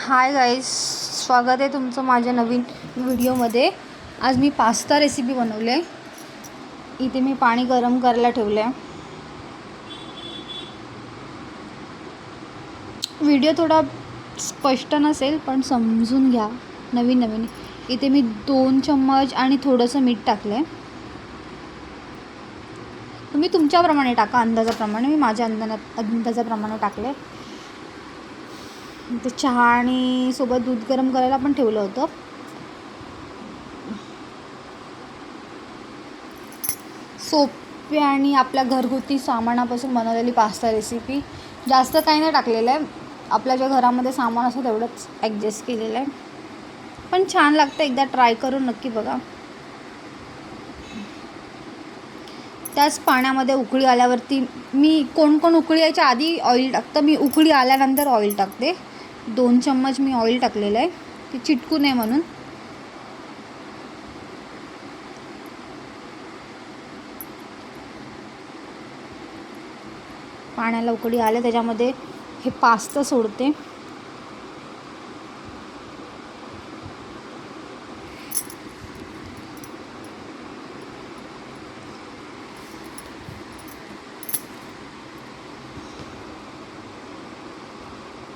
Hi guys, स्वागत आहे तुमचं माझ्या नवीन व्हिडिओमध्ये. आज मी पास्ता रेसिपी बनवली आहे. इथे मी पाणी गरम करायला ठेवलं आहे. व्हिडिओ थोडा स्पष्ट नसेल पण समजून घ्या. नवीन इथे मी 2 चम्मच आणि थोडंसं मीठ टाकलं आहे. तुम्ही तुमच्याप्रमाणे टाका, अंदाजाप्रमाणे. मी माझ्या अंदाजाप्रमाणे टाकले. ते चहा आणि सोबत दूध गरम करायला पण ठेवलं होतं. सोपी आणि आपल्या घरगुती सामानापासून बनवलेली पास्ता रेसिपी. जास्त काही नाही टाकलेलं आहे. आपल्या ज्या घरामध्ये सामान असतं तेवढंच ॲडजस्ट केलेलं आहे, पण छान लागतं. एकदा ट्राय करून नक्की बघा. त्याच पाण्यामध्ये उकळी आल्यावरती मी कोण उकळी यायच्या आधी ऑइल टाकतं. मी उकळी आल्यानंतर ऑइल टाकते. 2 चम्मच मी ऑइल टाकलेलं आहे, ते चिटकू नये म्हणून. पाण्याला उकळी आले त्याच्यामध्ये हे पास्ता सोडते.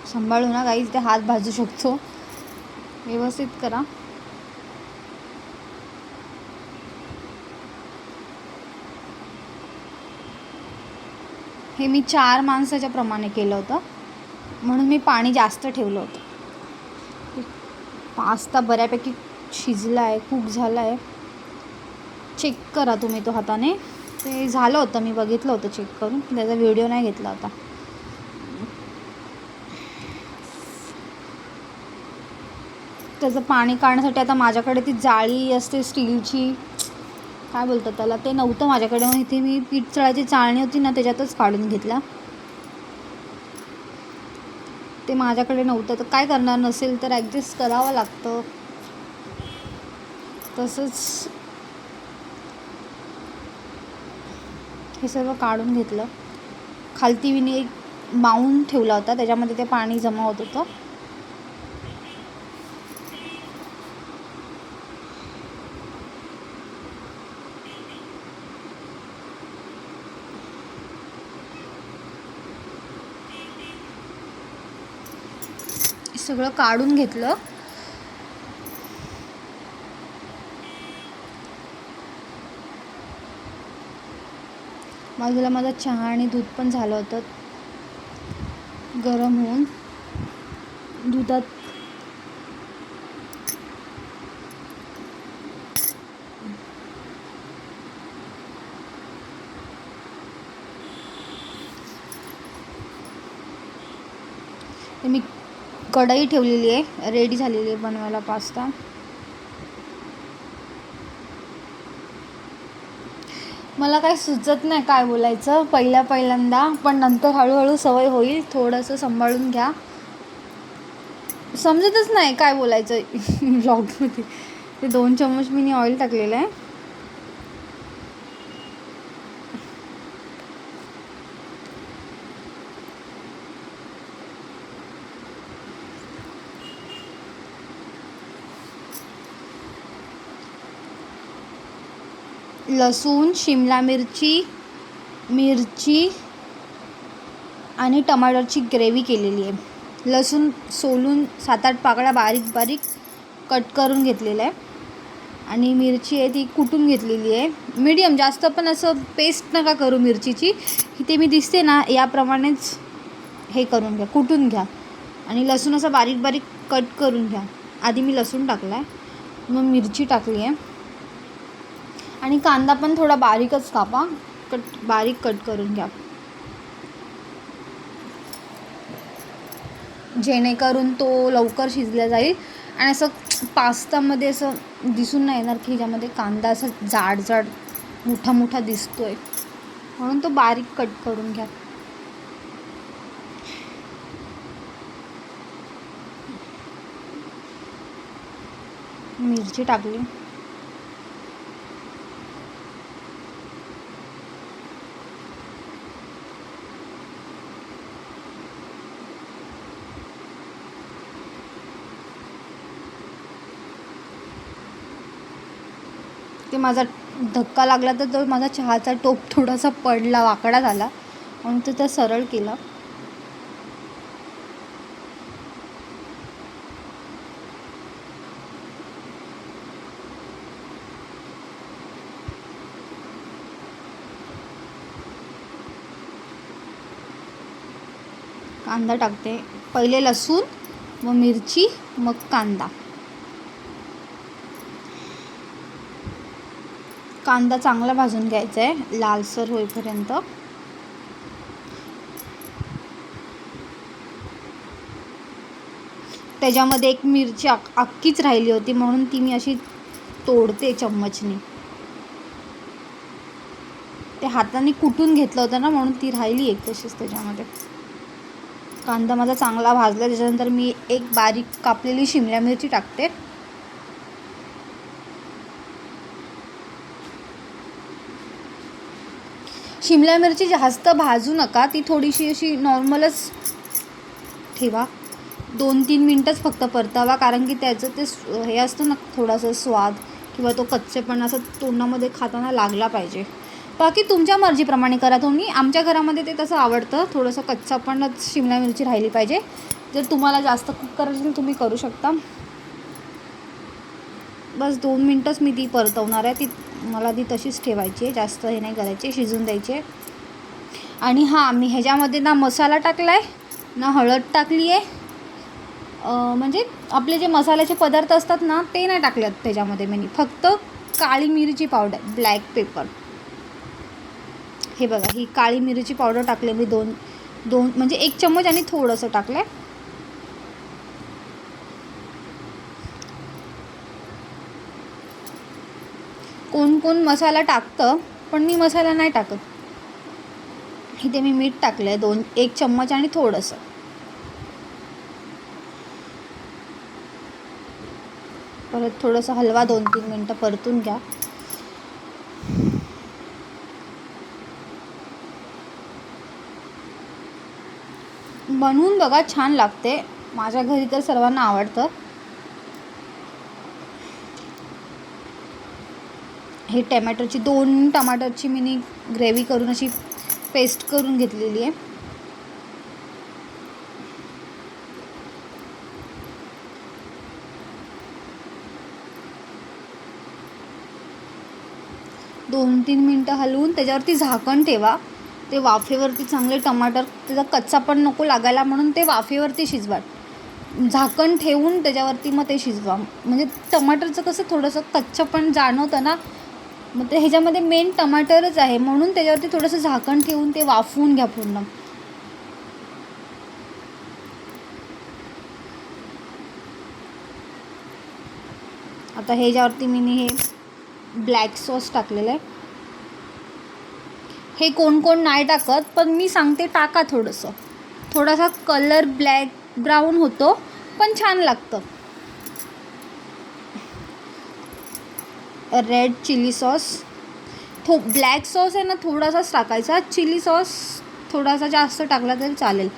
सांभाळू ना गाईज, ते हात भाजू शकतो. व्यवस्थित करा. हे मी 4 माणसाच्या प्रमाणे केलं होतं, म्हणून मी पाणी जास्त ठेवलं होतं. पास्ता बऱ्यापैकी शिजला आहे, कुक झाला आहे. चेक करा तुम्ही तो हाताने. ते झालं होतं, मी बघितलं होतं चेक करून. त्याचा व्हिडिओ नाही घेतला होता. त्याचं पाणी काढण्यासाठी आता माझ्याकडे ती जाळी असते स्टीलची, काय बोलतात त्याला, ते नव्हतं माझ्याकडे. मग इथे मी पीठ चळायची चाळणी होती ना, त्याच्यातच काढून घेतला. ते माझ्याकडे नव्हतं तर काय करणार, नसेल तर ॲडजस्ट करावं लागतं. तसंच हे सर्व काढून घेतलं. खालती मी एक माऊन ठेवला होता, त्याच्यामध्ये ते पाणी जमा होत होतं. सगळं काढून घेतलं. बाजूला माझा चहा आणि दूध पण झालं होतं गरम होऊन. दुधात मी कढई ठेवलेली आहे, रेडी झालेली आहे बनवायला पास्ता. मला काही सुचत नाही काय बोलायचं पहिल्यांदा, पण नंतर हळूहळू सवय होईल. थोडंसं सांभाळून घ्या. समजतच नाही काय बोलायचं व्लॉगमध्ये. ते 2 चम्मच मी ऑइल टाकलेलं आहे. लसूण, शिमला मिरची आणि टमाटरची ग्रेव्ही केलेली आहे. लसूण सोलून 7-8 पाकळ्या बारीक कट करून घेतलेलं आहे. आणि मिरची आहे ती कुटून घेतलेली आहे. मीडियम, जास्त पण असं पेस्ट नका करू मिरचीची. इथे मी दिसते ना, याप्रमाणेच हे करून घ्या, कुटून घ्या. आणि लसूण असं बारीक कट करून घ्या. आधी मी लसूण टाकला आहे, मग मिरची टाकली आहे. आणि कांदा पण थोडा बारीकच कापा, बारीक कट करून घ्या, जेणेकरून तो लवकर शिजला जाईल. आणि असं पास्तामध्ये असं दिसून नाही येणार की ह्याच्यामध्ये कांदा असा जाड मोठा दिसतोय, म्हणून तो बारीक कट करून घ्या. मिरची टाकली. ते माझा धक्का लागला तर तो माझा चहाचा टोप थोडासा पडला, वाकडा झाला, म्हणून ते सरळ केलं. कांदा टाकते, पहिले लसूण, मग मिरची, मग कांदा. कांदा चांगला भाजून घ्यायचा आहे लालसर होईपर्यंत. त्याच्यामध्ये एक मिरची अख्खीच राहिली होती, म्हणून ती मी अशी तोडते चम्मचने. ते हाताने कुटून घेतलं होतं ना, म्हणून ती राहिली एक तशीच त्याच्यामध्ये. कांदा माझा चांगला भाजला, त्याच्यानंतर मी एक बारीक कापलेली शिमला मिरची टाकते. शिमला मिरची जास्त भाजू नका, ती थोडीशी अशी नॉर्मलच ठेवा. 2-3 मिनटंच फक्त परतावा, कारण की त्याचं ते हे असतं ना थोडासा स्वाद किंवा तो कच्चेपणा असं तोंडामध्ये खाताना लागला पाहिजे. बाकी तुमच्या मर्जीप्रमाणे करा तुम्ही. आमच्या घरामध्ये ते तसं आवडतं, थोडंसं कच्चापणच शिमला मिरची राहिली पाहिजे. जर तुम्हाला जास्त कुक करायचं असेल तुम्ही करू शकता. बस 2 मिनटंच मी ती परतवणार आहे. मला ती तशीच ठेवायची आहे, जास्त हे नाही करायचे, शिजून द्यायचे. आणि हां, मी ह्याच्यामध्ये ना मसाला टाकला आहे ना हळद टाकली आहे. म्हणजे आपले जे मसाल्याचे पदार्थ असतात ना ते नाही टाकलेत त्याच्यामध्ये. मी फक्त काळी मिरची पावडर, ब्लॅक पेपर, हे बघा, ही काळी मिरची पावडर टाकले मी. दोन म्हणजे 1 चम्मच आणि थोडंसं टाकलं आहे. कोण मसाला टाकतं, पण मी मसाला नाही टाकत. इथे मी मीठ टाकलं आहे 1 चम्मच आणि थोडंसं. परत थोडंसं हलवा, 2-3 मिनटं परतून घ्या. बनवून बघा, छान लागते. माझ्या घरी तर सर्वांना आवडतं. हे टमॅटोची 2 टमाटरची मी ग्रेव्ही करून अशी पेस्ट करून घेतलेली आहे. दोन 3 मिनटं हलवून त्याच्यावरती झाकण ठेवा. ते वाफेवरती चांगले टमाटर, त्याचा कच्चा पण नको लागायला म्हणून ते वाफेवरती शिजवा. झाकण ठेवून त्याच्यावरती मग ते शिजवा. म्हणजे टमाटरचं कसं थोडंसं कच्चं पण जाणवतं ना, मग ते ह्याच्यामध्ये मेन टमाटरच आहे, म्हणून त्याच्यावरती थोडंसं झाकण ठेवून ते वाफवून घ्या पूर्ण. आता ह्याच्यावरती मी हे ब्लॅक सॉस टाकलेलं आहे. हे कोण नाही टाकत, पण मी सांगते टाका. थोडासा कलर ब्लॅक ब्राऊन होतो, पण छान लागतं. Red chilli sauce, black sauce आहे ना थोडासाच टाकायचा. चिली सॉस थोडासा जास्त टाकला तरी चालेल,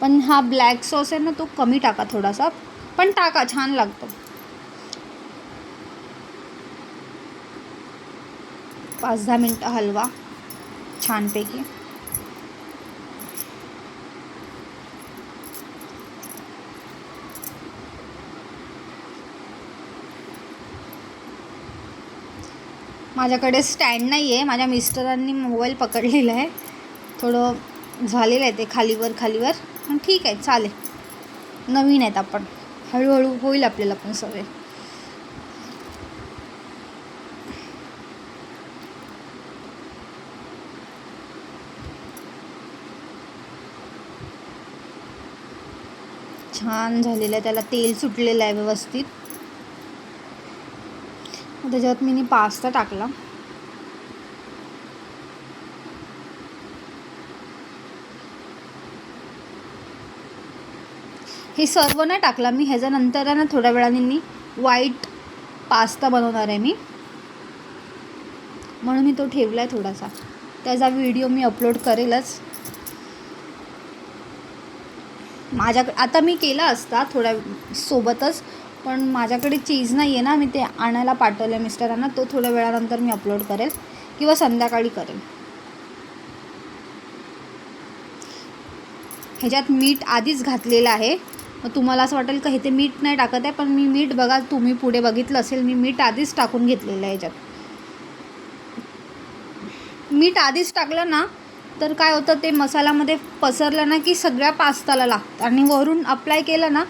पण हा ब्लॅक सॉस आहे ना तो कमी टाका थोडासा, पण टाका, छान लागतं. 5-10 मिनटं हलवा छानपैकी. माझ्याकडे स्टँड नाही आहे, माझ्या मिस्टरांनी मोबाईल पकडलेला आहे. थोडं झालेलं आहे ते खालीवर, पण ठीक आहे, चालेल. नवीन आहेत आपण, हळूहळू होईल आपल्याला पण सवय. छान झालेलं आहे, त्याला तेल सुटलेलं आहे व्यवस्थित. त्याच्यात मी पास्ता टाकला. हे सर्व नाही टाकला मी, ह्याच्यानंतर ना थोड्या वेळाने व्हाईट पास्ता बनवणार आहे मी, म्हणून मी तो ठेवला आहे थोडासा. त्याचा व्हिडिओ मी अपलोड करेलच. आता मी केला असता थोड्या सोबतच, पण माझ्याकडे चीज नाही आहे ना, मी ते आणायला पाठवलं आहे मिस्टरांना. तो थोड्या वेळानंतर मी अपलोड करेल किंवा संध्याकाळी करेल. ह्याच्यात मीठ आधीच घातलेलं आहे. मग तुम्हाला असं वाटेल का हे ते मीठ नाही टाकत आहे, पण मी मीठ बघा, तुम्ही पुढे बघितलं असेल, मी मीठ आधीच टाकून घेतलेलं आहे. ह्याच्यात मीठ आधीच टाकलं ना तर काय होतं, ते मसाल्यामध्ये पसरलं ना की सगळ्या पास्ताला लागतं, आणि वरून अप्लाय केलं ना